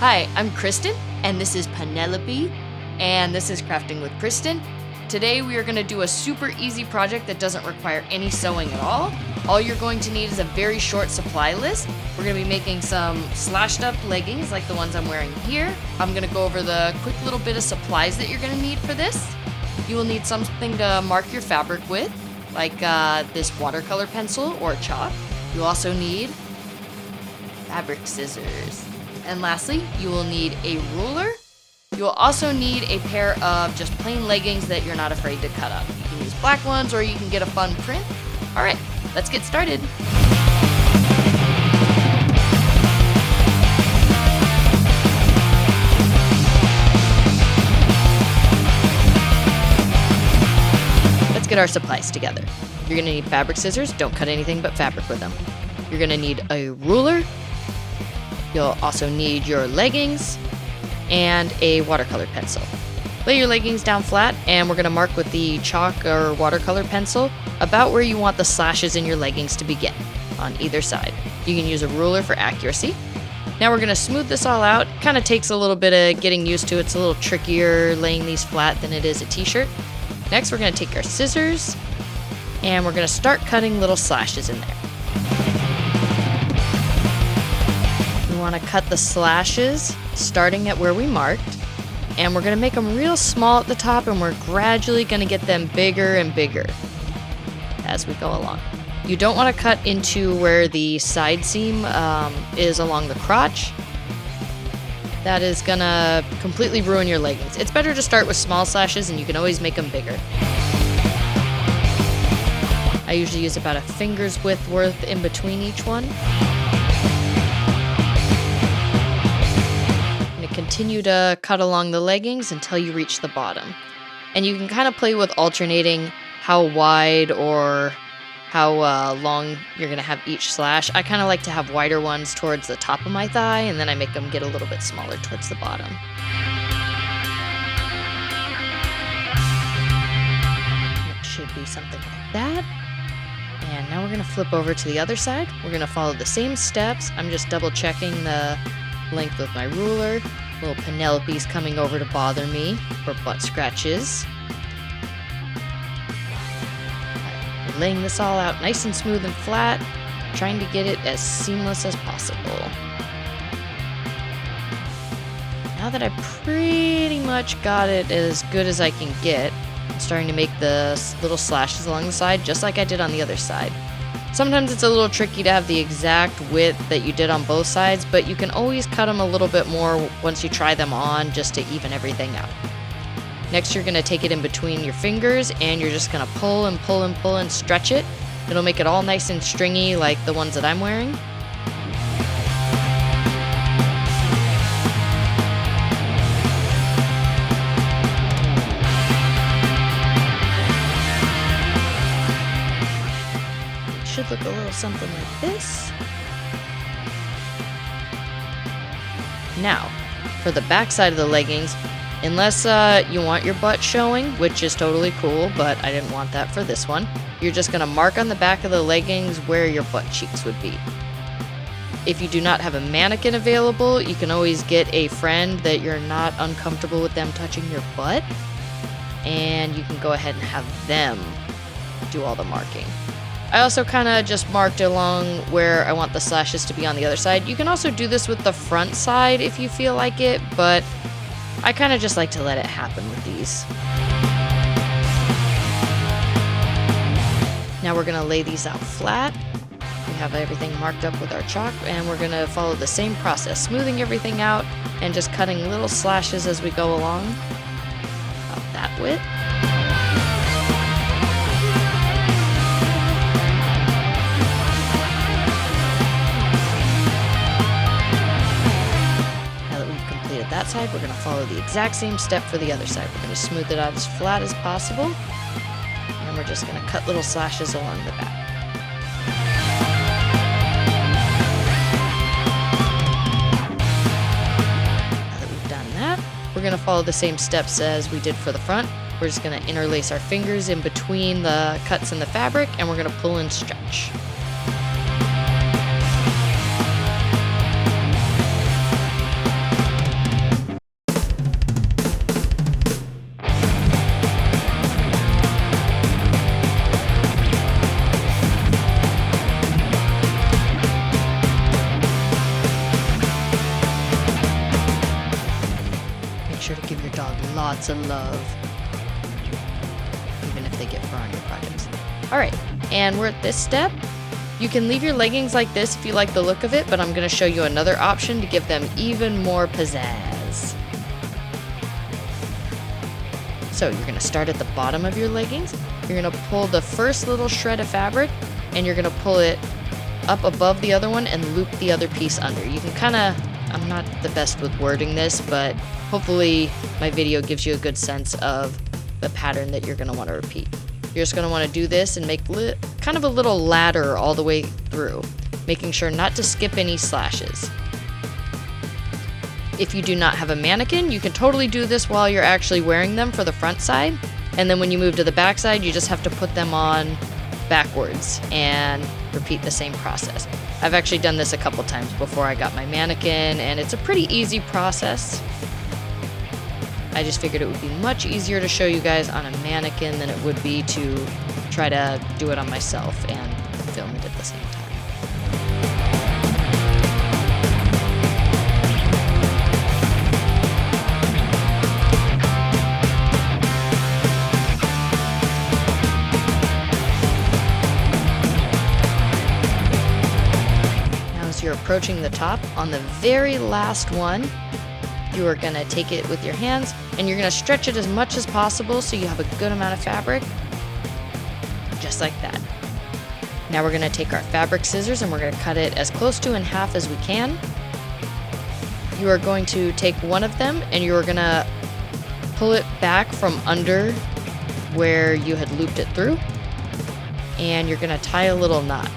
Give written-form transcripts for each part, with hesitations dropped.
Hi, I'm Kristen, and this is Penelope, and this is Crafting with Kristen. Today we are going to do a super easy project that doesn't require any sewing at all. All you're going to need is a very short supply list. We're going to be making some slashed up leggings like the ones I'm wearing here. I'm going to go over the quick little bit of supplies that you're going to need for this. You will need something to mark your fabric with, like this watercolor pencil or chalk. You'll also need fabric scissors. And lastly, you will need a ruler. You will also need a pair of just plain leggings that you're not afraid to cut up. You can use black ones or you can get a fun print. All right, let's get started. Let's get our supplies together. You're gonna need fabric scissors. Don't cut anything but fabric with them. You're gonna need a ruler. You'll also need your leggings and a watercolor pencil. Lay your leggings down flat, and we're going to mark with the chalk or watercolor pencil about where you want the slashes in your leggings to begin on either side. You can use a ruler for accuracy. Now we're going to smooth this all out. Kind of takes a little bit of getting used to. It's a little trickier laying these flat than it is a t-shirt. Next, we're going to take our scissors, and we're going to start cutting little slashes in there. We want to cut the slashes starting at where we marked, and we're going to make them real small at the top, and we're gradually going to get them bigger and bigger as we go along. You don't want to cut into where the side seam is along the crotch. That is going to completely ruin your leggings. It's better to start with small slashes, and you can always make them bigger. I usually use about a finger's width worth in between each one. Continue to cut along the leggings until you reach the bottom. And you can kind of play with alternating how wide or how long you're going to have each slash. I kind of like to have wider ones towards the top of my thigh, and then I make them get a little bit smaller towards the bottom. It should be something like that. And now we're going to flip over to the other side. We're going to follow the same steps. I'm just double checking the length with my ruler. Little Penelope's coming over to bother me for butt scratches. We're laying this all out nice and smooth and flat, trying to get it as seamless as possible. Now that I pretty much got it as good as I can get, I'm starting to make the little slashes along the side, just like I did on the other side. Sometimes it's a little tricky to have the exact width that you did on both sides, but you can always cut them a little bit more once you try them on just to even everything out. Next, you're going to take it in between your fingers, and you're just going to pull and pull and pull and stretch it. It'll make it all nice and stringy like the ones that I'm wearing. Should look a little something like this. Now, for the back side of the leggings, unless you want your butt showing, which is totally cool, but I didn't want that for this one, you're just going to mark on the back of the leggings where your butt cheeks would be. If you do not have a mannequin available, you can always get a friend that you're not uncomfortable with them touching your butt, and you can go ahead and have them do all the marking. I also kind of just marked along where I want the slashes to be on the other side. You can also do this with the front side if you feel like it, but I kind of just like to let it happen with these. Now we're going to lay these out flat. We have everything marked up with our chalk, and we're going to follow the same process, smoothing everything out and just cutting little slashes as we go along. About that width. That side, we're going to follow the exact same step for the other side. We're going to smooth it out as flat as possible, and we're just going to cut little slashes along the back. Now that we've done that, we're going to follow the same steps as we did for the front. We're just going to interlace our fingers in between the cuts in the fabric, and we're going to pull and stretch. sure to give your dog lots of love, even if they get fur on your projects. All right, and we're at this step. You can leave your leggings like this if you like the look of it, but I'm going to show you another option to give them even more pizzazz. So you're going to start at the bottom of your leggings. You're going to pull the first little shred of fabric, and you're going to pull it up above the other one and loop the other piece under. You can kind of, I'm not the best with wording this, but hopefully my video gives you a good sense of the pattern that you're going to want to repeat. You're just going to want to do this and make kind of a little ladder all the way through, making sure not to skip any slashes. If you do not have a mannequin, you can totally do this while you're actually wearing them for the front side. And then when you move to the back side, you just have to put them on backwards and repeat the same process. I've actually done this a couple times before I got my mannequin, and it's a pretty easy process. I just figured it would be much easier to show you guys on a mannequin than it would be to try to do it on myself and film it at the same time. You're approaching the top, on the very last one, you are going to take it with your hands and you're going to stretch it as much as possible so you have a good amount of fabric, just like that. Now we're going to take our fabric scissors and we're going to cut it as close to in half as we can. You are going to take one of them and you are going to pull it back from under where you had looped it through, and you're going to tie a little knot.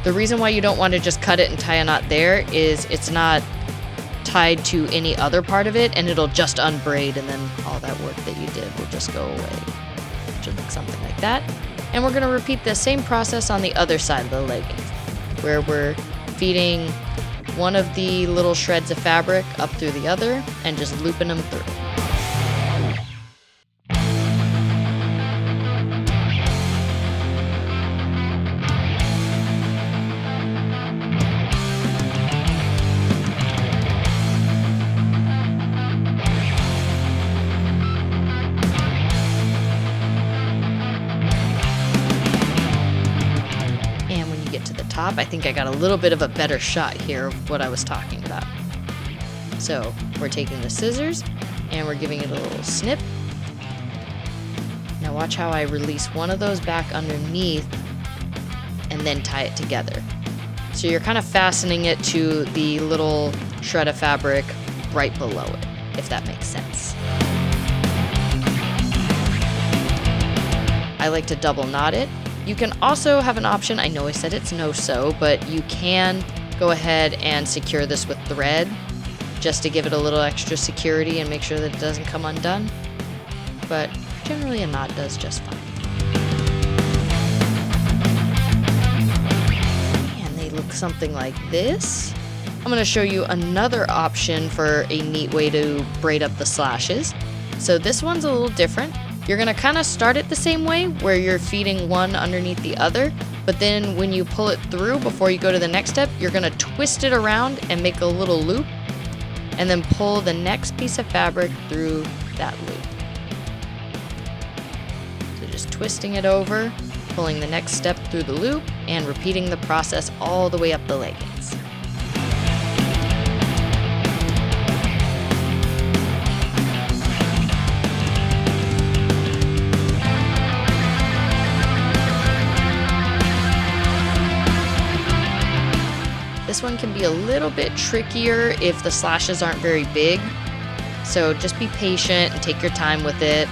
The reason why you don't want to just cut it and tie a knot there is it's not tied to any other part of it, and it'll just unbraid, and then all that work that you did will just go away. Should look something like that. And we're going to repeat the same process on the other side of the leggings, where we're feeding one of the little shreds of fabric up through the other and just looping them through. Top, I think I got a little bit of a better shot here of what I was talking about. So we're taking the scissors and we're giving it a little snip. Now watch how I release one of those back underneath and then tie it together. So you're kind of fastening it to the little shred of fabric right below it, if that makes sense. I like to double knot it. You can also have an option, I know I said it's no-sew, but you can go ahead and secure this with thread just to give it a little extra security and make sure that it doesn't come undone. But generally a knot does just fine. And they look something like this. I'm going to show you another option for a neat way to braid up the slashes. So this one's a little different. You're going to kind of start it the same way, where you're feeding one underneath the other, but then when you pull it through before you go to the next step, you're going to twist it around and make a little loop, and then pull the next piece of fabric through that loop. So just twisting it over, pulling the next step through the loop, and repeating the process all the way up the leggings. This one can be a little bit trickier if the slashes aren't very big, so just be patient and take your time with it.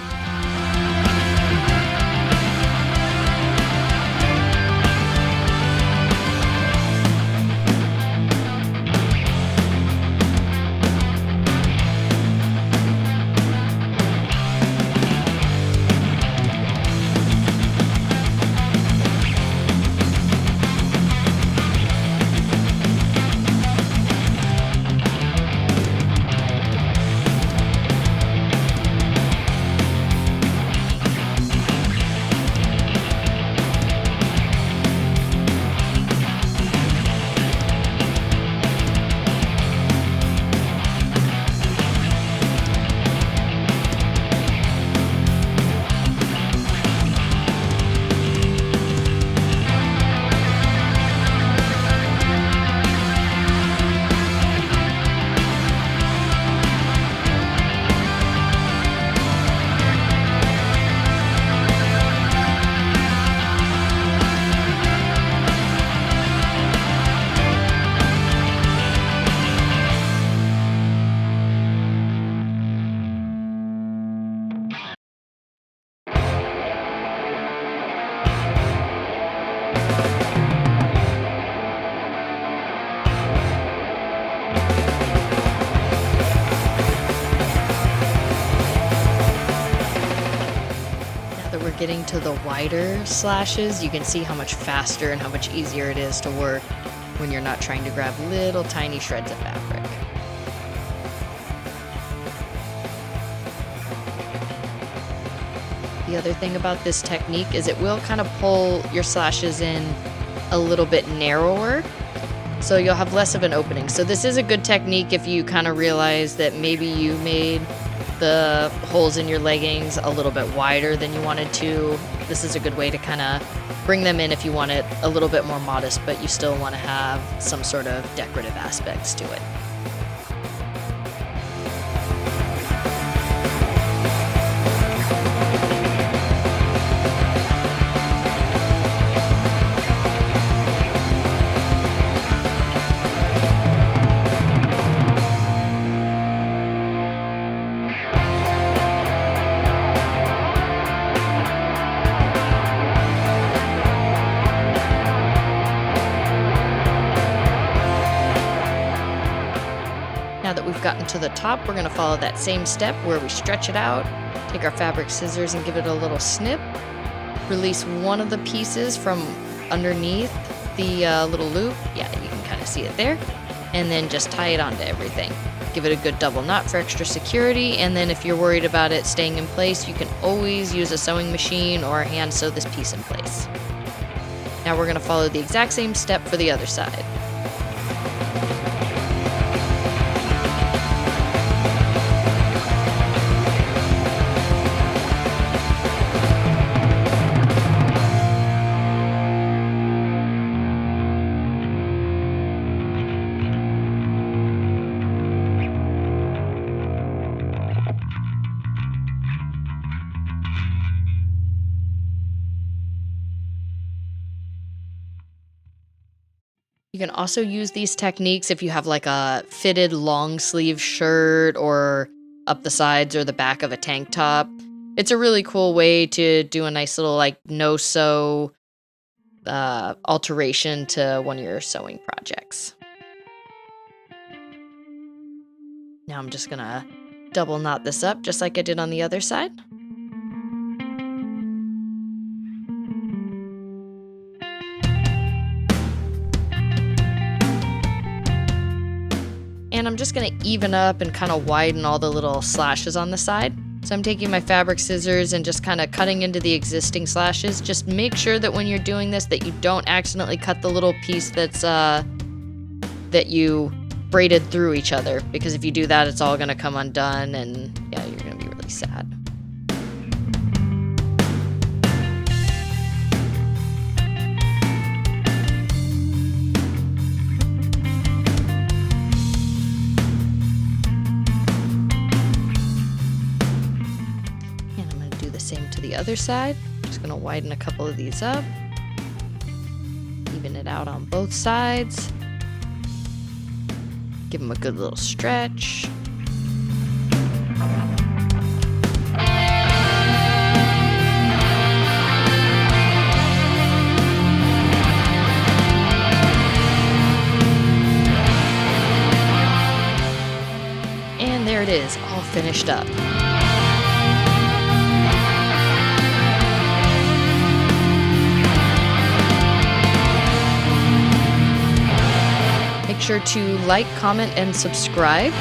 getting to the wider slashes, you can see how much faster and how much easier it is to work when you're not trying to grab little tiny shreds of fabric. The other thing about this technique is it will kind of pull your slashes in a little bit narrower, so you'll have less of an opening. So this is a good technique if you kind of realize that maybe you made the holes in your leggings a little bit wider than you wanted to. This is a good way to kind of bring them in if you want it a little bit more modest, but you still want to have some sort of decorative aspects to it. Now that we've gotten to the top, we're going to follow that same step where we stretch it out, take our fabric scissors and give it a little snip, release one of the pieces from underneath the little loop. Yeah, you can kind of see it there. And then just tie it onto everything. Give it a good double knot for extra security, and then if you're worried about it staying in place, you can always use a sewing machine or hand sew this piece in place. Now we're going to follow the exact same step for the other side. You can also use these techniques if you have like a fitted long sleeve shirt or up the sides or the back of a tank top. It's a really cool way to do a nice little like no-sew alteration to one of your sewing projects. Now I'm just gonna double knot this up just like I did on the other side. And I'm just going to even up and kind of widen all the little slashes on the side. So I'm taking my fabric scissors and just kind of cutting into the existing slashes. Just make sure that when you're doing this that you don't accidentally cut the little piece that's that you braided through each other, because if you do that, it's all going to come undone and yeah, you're going to be really sad. Same to the other side. Just going to widen a couple of these up, even it out on both sides, give them a good little stretch. And there it is, all finished up. Make sure to like, comment, and subscribe.